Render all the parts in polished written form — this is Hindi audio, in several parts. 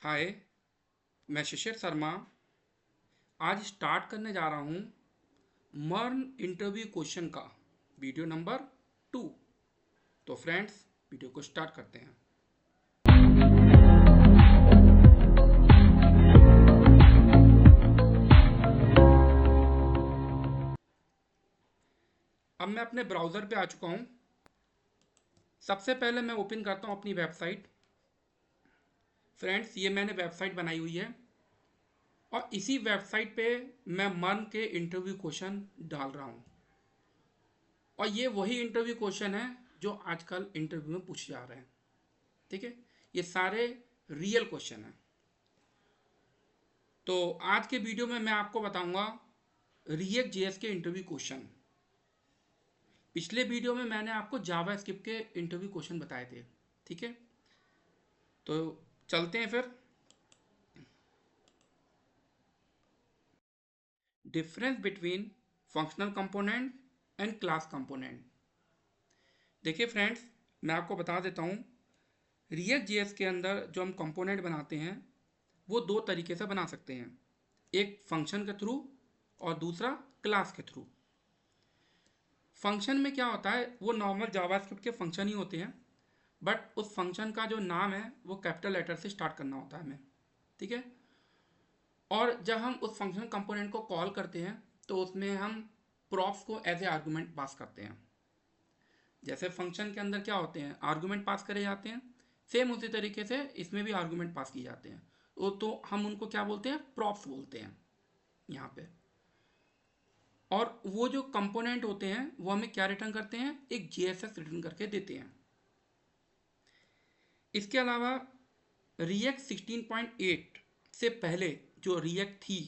हाय, मैं शिशिर शर्मा। आज स्टार्ट करने जा रहा हूँ मर्न इंटरव्यू क्वेश्चन का वीडियो नंबर 2। तो फ्रेंड्स, वीडियो को स्टार्ट करते हैं। अब मैं अपने ब्राउज़र पे आ चुका हूँ। सबसे पहले मैं ओपन करता हूँ अपनी वेबसाइट। फ्रेंड्स, ये मैंने वेबसाइट बनाई हुई है और इसी वेबसाइट पे मैं मर्न के इंटरव्यू क्वेश्चन डाल रहा हूँ। और ये वही इंटरव्यू क्वेश्चन है जो आजकल इंटरव्यू में पूछे जा रहे हैं। ठीक है, ये सारे रियल क्वेश्चन हैं। तो आज के वीडियो में मैं आपको बताऊंगा रिएक्ट जेएस के इंटरव्यू क्वेश्चन। पिछले वीडियो में मैंने आपको जावा स्क्रिप्ट के इंटरव्यू क्वेश्चन बताए थे। ठीक है, तो चलते हैं फिर। Difference between functional component and class component. देखिए फ्रेंड्स, मैं आपको बता देता हूँ, रिएक्ट जेएस के अंदर जो हम कंपोनेंट बनाते हैं वो दो तरीके से बना सकते हैं। एक फंक्शन के थ्रू और दूसरा क्लास के थ्रू। फंक्शन में क्या होता है, वो नॉर्मल जावास्क्रिप्ट के फंक्शन ही होते हैं, बट उस फंक्शन का जो नाम है वो कैपिटल लेटर से स्टार्ट करना होता है हमें। ठीक है, और जब हम उस फंक्शन कंपोनेंट को कॉल करते हैं तो उसमें हम प्रॉप्स को एज ए आर्गूमेंट पास करते हैं। जैसे फंक्शन के अंदर क्या होते हैं, आर्गूमेंट पास करे जाते हैं, सेम उसी तरीके से इसमें भी आर्गूमेंट पास किए जाते हैं। तो हम उनको क्या बोलते हैं, प्रॉप्स बोलते हैं यहाँ पे। और वो जो कंपोनेंट होते हैं वो हमें क्या रिटर्न करते हैं, एक जेएसएस रिटर्न करके देते हैं। इसके अलावा रिएक्ट 16.8 से पहले जो रिएक्ट थी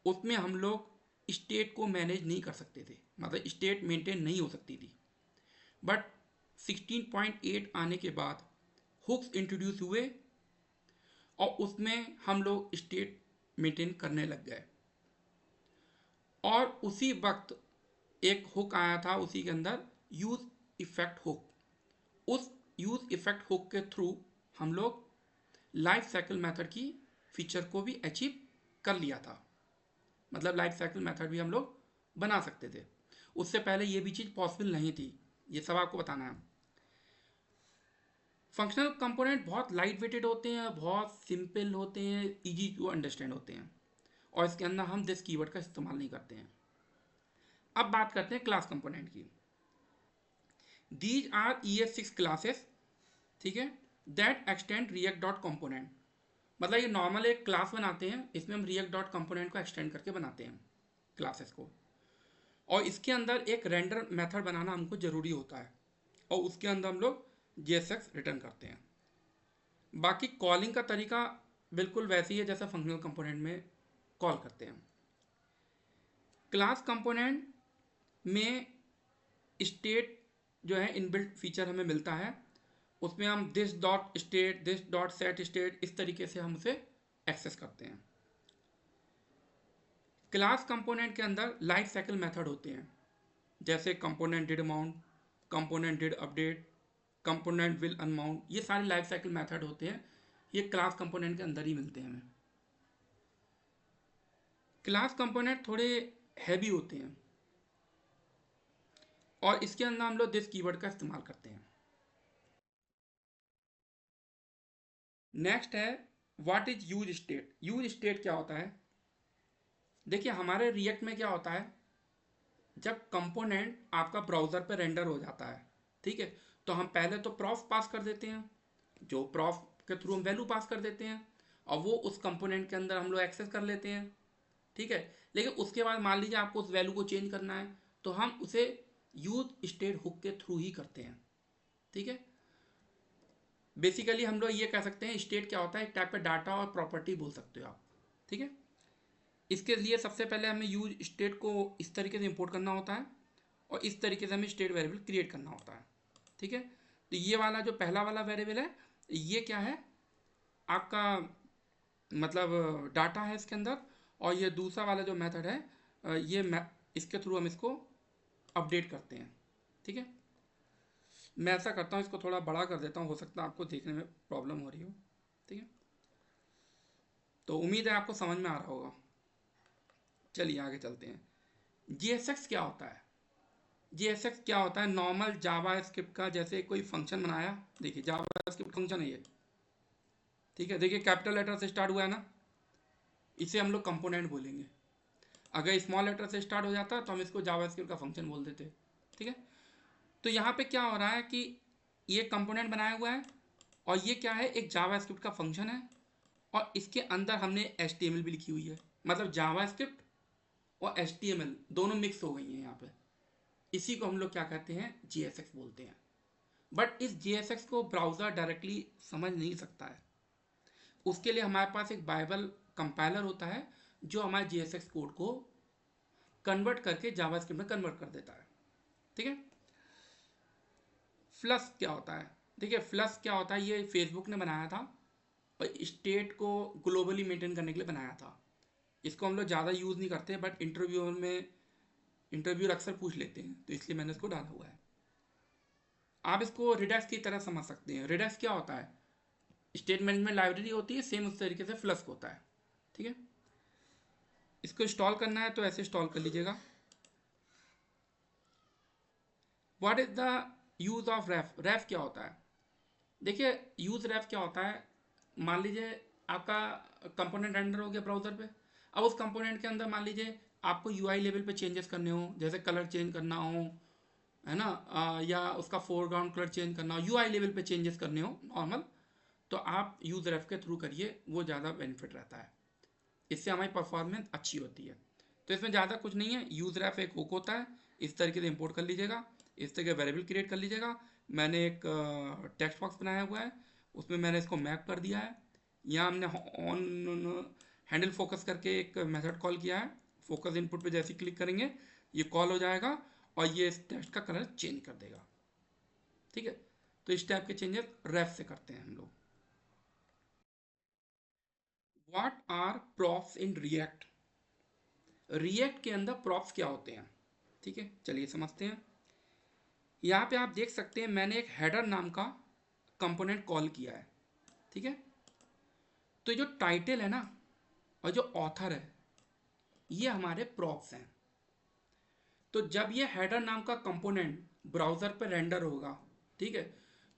उसमें हम लोग स्टेट को मैनेज नहीं कर सकते थे, मतलब स्टेट मेंटेन नहीं हो सकती थी। बट 16.8 आने के बाद हुक्स इंट्रोड्यूस हुए और उसमें हम लोग स्टेट मेंटेन करने लग गए। और उसी वक्त एक हुक आया था उसी के अंदर, यूज इफेक्ट हुक। उस यूज इफेक्ट हुक के थ्रू हम लोग लाइफ साइकिल मेथड की फीचर को भी अचीव कर लिया था। मतलब लाइफ साइकिल मेथड भी हम लोग बना सकते थे। उससे पहले ये भी चीज़ पॉसिबल नहीं थी। ये सब आपको बताना है। फंक्शनल कंपोनेंट बहुत लाइट वेटेड होते हैं, बहुत सिंपल होते हैं, इजी टू अंडरस्टैंड होते हैं, और इसके अंदर हम दिस कीवर्ड का इस्तेमाल नहीं करते हैं। अब बात करते हैं क्लास कंपोनेंट की। दीज आर ES6 क्लासेस, ठीक है, that extend react dot component. मतलब ये नॉर्मल एक क्लास बनाते हैं, इसमें हम रिएक्ट डॉट कंपोनेंट को एक्सटेंड करके बनाते हैं क्लासेस को। और इसके अंदर एक रेंडर मेथड बनाना हमको ज़रूरी होता है और उसके अंदर हम लोग JSX रिटर्न करते हैं। बाकी कॉलिंग का तरीका बिल्कुल वैसे ही है जैसा फंक्शनल कंपोनेंट में कॉल करते हैं। क्लास कंपोनेंट में स्टेट जो है इनबिल्ट फीचर हमें मिलता है। उसमें हम this dot state, this dot set state, इस तरीके से हम उसे एक्सेस करते हैं। क्लास कंपोनेंट के अंदर लाइफ साइकिल मेथड होते हैं, जैसे component did amount, component did update, component will unmount. ये सारे लाइफ साइकिल मेथड होते हैं, ये क्लास कंपोनेंट के अंदर ही मिलते हैं हमें। क्लास कंपोनेंट थोड़े हैवी होते हैं और इसके अंदर हम लोग दिस कीवर्ड का इस्तेमाल करते हैं। नेक्स्ट है what is use state. Use state क्या होता है, देखिए हमारे रिएक्ट में क्या होता है, जब कंपोनेंट आपका ब्राउज़र पे रेंडर हो जाता है, ठीक है, तो हम पहले तो प्रॉफ पास कर देते हैं, जो प्रॉफ के थ्रू हम वैल्यू पास कर देते हैं और वो उस कंपोनेंट के अंदर हम लोग एक्सेस कर लेते हैं। ठीक है, लेकिन उसके बाद मान लीजिए आपको उस वैल्यू को चेंज करना है तो हम उसे यूज स्टेट हुक के थ्रू ही करते हैं। ठीक है, बेसिकली हम लोग ये कह सकते हैं स्टेट क्या होता है, एक टाइप का डाटा और प्रॉपर्टी बोल सकते हो आप। ठीक है, इसके लिए सबसे पहले हमें यूज स्टेट को इस तरीके से इंपोर्ट करना होता है और इस तरीके से हमें स्टेट वेरिएबल क्रिएट करना होता है। ठीक है, तो ये वाला जो पहला वाला वेरिएबल है ये क्या है, आपका मतलब डाटा है इसके अंदर, और ये दूसरा वाला जो मेथड है ये इसके थ्रू हम इसको अपडेट करते हैं। ठीक है, मैं ऐसा करता हूँ, इसको थोड़ा बड़ा कर देता हूँ, हो सकता है आपको देखने में प्रॉब्लम हो रही हो। ठीक है, तो उम्मीद है आपको समझ में आ रहा होगा। चलिए आगे चलते हैं। जीएसएक्स क्या होता है? जीएसएक्स क्या होता है? नॉर्मल जावा स्क्रिप्ट का जैसे कोई फंक्शन बनाया, देखिए जावा स्क्रिप्ट फंक्शन है ये, ठीक है, देखिए कैपिटल लेटर से स्टार्ट हुआ है ना, इसे हम लोग कंपोनेंट बोलेंगे। अगर स्मॉल लेटर से स्टार्ट हो जाता तो हम इसको जावा स्क्रिप्ट का फंक्शन बोल देते, ठीक है। तो यहाँ पे क्या हो रहा है कि ये कंपोनेंट बनाया हुआ है और ये क्या है, एक जावा स्क्रिप्ट का फंक्शन है और इसके अंदर हमने HTML भी लिखी हुई है, मतलब जावा स्क्रिप्ट और HTML दोनों मिक्स हो गई हैं यहाँ पे। इसी को हम लोग क्या कहते हैं, जीएसएक्स बोलते हैं। बट इस जीएसएक्स को ब्राउज़र डायरेक्टली समझ नहीं सकता है, उसके लिए हमारे पास एक बाइबल कंपाइलर होता है जो हमारे जीएसएक्स कोड को कन्वर्ट करके जावास्क्रिप्ट में कन्वर्ट कर देता है, ठीक है। फ्लश क्या होता है? देखिए फ्लश क्या होता है, ये फेसबुक ने बनाया था और स्टेट को ग्लोबली मेंटेन करने के लिए बनाया था। इसको हम लोग ज़्यादा यूज़ नहीं करते, बट इंटरव्यूअर अक्सर पूछ लेते हैं, तो इसलिए मैंने इसको डाला हुआ है। आप इसको रिडक्स की तरह समझ सकते हैं। रिडक्स क्या होता है? स्टेट मैनेजमेंट लाइब्रेरी होती है, सेम उस तरीके से फ्लश होता है, ठीक है। इसको इंस्टॉल करना है तो ऐसे इंस्टॉल कर लीजिएगा। What is the use of ref? Ref क्या होता है? देखिए यूज रेफ क्या होता है, मान लीजिए आपका कंपोनेंट रेंडर हो गया ब्राउजर पे, अब उस कंपोनेंट के अंदर मान लीजिए आपको यूआई लेवल पे चेंजेस करने हो, जैसे कलर चेंज करना हो, है ना, या उसका फोरग्राउंड कलर चेंज करना हो, यूआई लेवल पे चेंजेस करने हो नॉर्मल, तो आप यूज रेफ के थ्रू करिए, वो ज़्यादा बेनिफिट रहता है, इससे हमारी परफॉर्मेंस अच्छी होती है। तो इसमें ज़्यादा कुछ नहीं है, यूज रैप एक हुक होता है, इस तरीके से इंपोर्ट कर लीजिएगा, इस तरह के वेरिएबल क्रिएट कर लीजिएगा। मैंने एक टेक्स्ट बॉक्स बनाया हुआ है, उसमें मैंने इसको मैप कर दिया है। यहाँ हमने ऑन हैंडल फोकस करके एक मेथड कॉल किया है, फोकस इनपुट पे जैसे क्लिक करेंगे ये कॉल हो जाएगा और ये इस टेक्स्ट का कलर चेंज कर देगा, ठीक है। तो इस टाइप के चेंजेस रैप से करते हैं हम लोग। What are props in React? React के अंदर प्रॉप्स क्या होते हैं, ठीक है, चलिए समझते हैं। यहाँ पे आप देख सकते हैं मैंने एक हेडर नाम का कंपोनेंट कॉल किया है, ठीक है। तो जो टाइटल है ना और जो ऑथर है ये हमारे प्रॉप्स हैं। तो जब ये हेडर नाम का कंपोनेंट ब्राउज़र पर रेंडर होगा, ठीक है,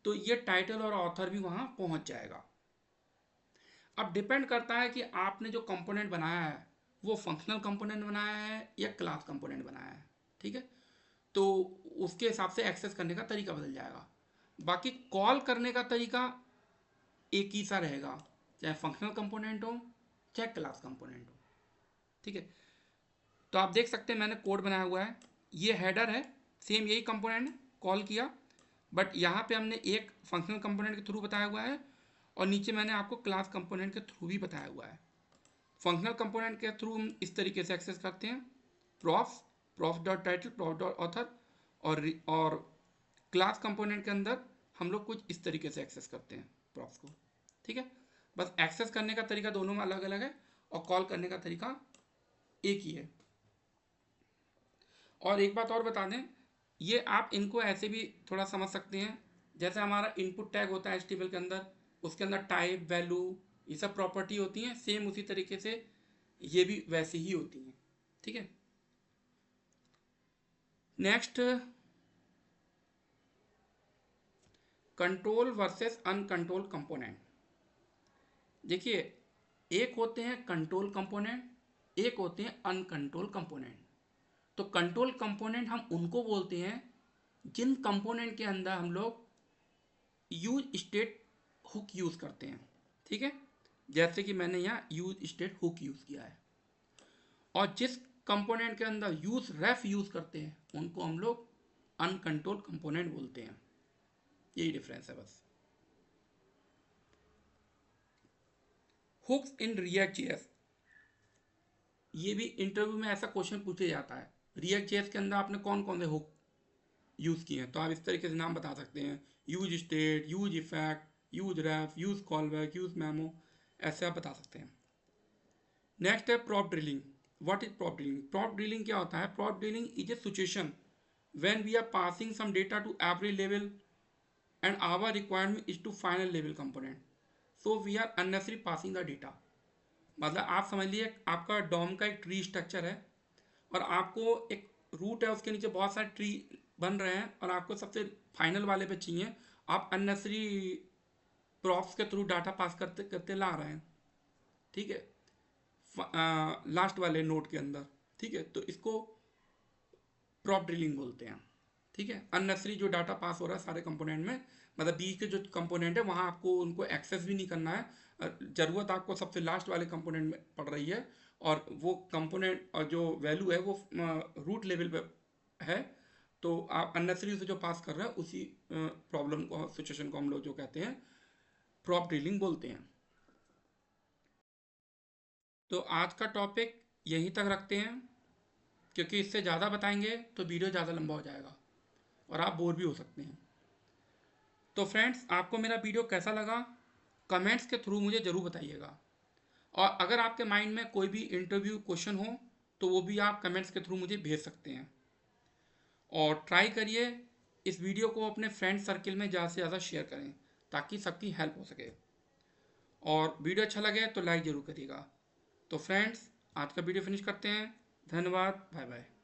तो ये टाइटल और ऑथर भी वहाँ पहुँच जाएगा। अब डिपेंड करता है कि आपने जो कंपोनेंट बनाया है वो फंक्शनल कंपोनेंट बनाया है या क्लास कंपोनेंट बनाया है, ठीक है। तो उसके हिसाब से एक्सेस करने का तरीका बदल जाएगा। बाकी कॉल करने का तरीका एक ही सा रहेगा, चाहे फंक्शनल कंपोनेंट हो चाहे क्लास कंपोनेंट हो, ठीक है। तो आप देख सकते हैं मैंने कोड बनाया हुआ है, ये हेडर है, सेम यही कंपोनेंट कॉल किया, बट यहाँ पे हमने एक फंक्शनल कंपोनेंट के थ्रू बताया हुआ है और नीचे मैंने आपको क्लास कंपोनेंट के थ्रू भी बताया हुआ है। फंक्शनल कंपोनेंट के थ्रू हम इस तरीके से एक्सेस करते हैं, props, props dot title, props dot author, और क्लास कंपोनेंट के अंदर हम लोग कुछ इस तरीके से एक्सेस करते हैं प्रॉप्स को, ठीक है। बस एक्सेस करने का तरीका दोनों में अलग अलग है और कॉल करने का तरीका एक ही है। और एक बात और बता दें, ये आप इनको ऐसे भी थोड़ा समझ सकते हैं, जैसे हमारा इनपुट टैग होता है HTML के अंदर, उसके अंदर टाइप, वैल्यू, ये सब प्रॉपर्टी होती हैं, सेम उसी तरीके से ये भी वैसे ही होती हैं, ठीक है। Next, control versus uncontrol component. देखिए एक होते हैं कंट्रोल कंपोनेंट, एक होते हैं अनकंट्रोल कंपोनेंट। तो कंट्रोल कंपोनेंट हम उनको बोलते हैं जिन कंपोनेंट के अंदर हम लोग यूज स्टेट हुक यूज करते हैं, ठीक है, जैसे कि मैंने यहाँ यूज स्टेट हुक यूज किया है। और जिस कंपोनेंट के अंदर यूज रेफ यूज करते हैं उनको हम लोग अनकंट्रोल कंपोनेंट बोलते हैं, यही डिफरेंस है बस। हुक्स इन रिएक्ट जेएस, ये भी इंटरव्यू में ऐसा क्वेश्चन पूछा जाता है, रिएक्ट जेएस के अंदर आपने कौन कौन से हुक यूज़ किए हैं, तो आप इस तरीके से नाम बता सकते हैं, use state, use effect, use ref, use callback, use memo, ऐसे आप बता सकते हैं। नेक्स्ट है prop drilling. What is prop drilling? Prop drilling क्या होता है? Prop drilling is a situation when we are passing some data to every level and our requirement is to final level component, so we are unnecessarily passing the data। मतलब आप समझ लिए आपका डॉम का एक ट्री स्ट्रक्चर है और आपको एक रूट है, उसके नीचे बहुत सारे ट्री बन रहे हैं और आपको सबसे फाइनल वाले पे चाहिए, आप अननेसरी प्रॉप्स के थ्रू डाटा पास करते करते ला रहे हैं, ठीक है, लास्ट वाले नोड के अंदर, ठीक है। तो इसको प्रॉप ड्रिलिंग बोलते हैं, ठीक है। अननेसरी जो डाटा पास हो रहा है सारे कंपोनेंट में, मतलब बीच के जो कंपोनेंट है वहाँ आपको उनको एक्सेस भी नहीं करना है, ज़रूरत आपको सबसे लास्ट वाले कंपोनेंट में पड़ रही है, और वो कंपोनेंट और जो वैल्यू है वो रूट लेवल पे है, तो आप अननेसरी से जो पास कर रहे हैं उसी प्रॉब्लम को, सिचुएशन को हम लोग जो कहते हैं प्रॉप ड्रिलिंग बोलते हैं। तो आज का टॉपिक यहीं तक रखते हैं, क्योंकि इससे ज़्यादा बताएंगे तो वीडियो ज़्यादा लंबा हो जाएगा और आप बोर भी हो सकते हैं। तो फ्रेंड्स, आपको मेरा वीडियो कैसा लगा कमेंट्स के थ्रू मुझे ज़रूर बताइएगा, और अगर आपके माइंड में कोई भी इंटरव्यू क्वेश्चन हो तो वो भी आप कमेंट्स के थ्रू मुझे भेज सकते हैं। और ट्राई करिए इस वीडियो को अपने फ्रेंड सर्किल में ज़्यादा से ज़्यादा शेयर करें ताकि सबकी हेल्प हो सके, और वीडियो अच्छा लगे तो लाइक ज़रूर करिएगा। तो फ्रेंड्स, आज का वीडियो फिनिश करते हैं। धन्यवाद, बाय बाय।